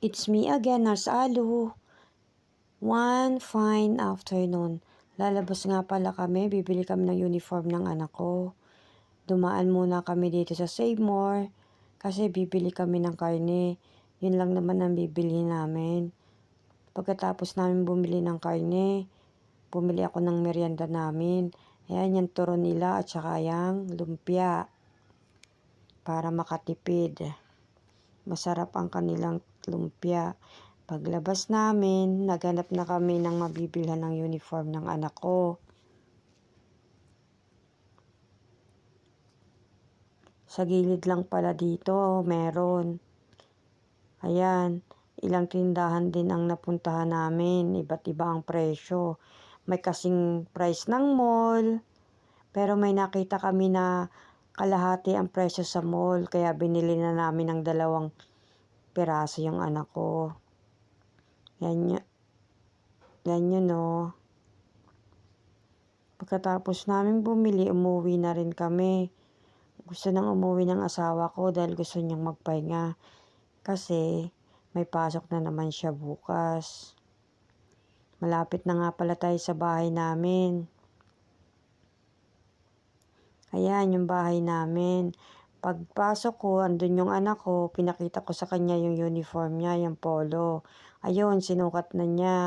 It's me again, Nurse Alu. One fine afternoon. Lalabas nga pala kami, bibili kami ng uniform ng anak ko. Dumaan muna kami dito sa Save More kasi bibili kami ng karne. Yun lang naman ang bibili namin. Pagkatapos namin bumili ng karne, bumili ako ng merienda namin. Ayan, yung turon nila at saka yung lumpia para makatipid. Masarap ang kanilang lumpia. Paglabas namin, naghanap na kami ng mabibilhan ng uniform ng anak ko. Sa gilid lang pala dito, meron. Ayan, ilang tindahan din ang napuntahan namin. Iba't iba ang presyo. May kasing price ng mall. Pero may nakita kami na kalahati ang presyo sa mall. Kaya binili na namin ng 2 piraso yung anak ko. Yan yun o. Pagkatapos namin bumili, umuwi na rin kami. Gusto nang umuwi ng asawa ko dahil gusto niyang magpahinga. Kasi may pasok na naman siya bukas. Malapit na nga pala tayo sa bahay namin. Ayan yung bahay namin. Pagpasok ko, andun yung anak ko, pinakita ko sa kanya yung uniform niya, yung polo. Ayun, sinukat na niya.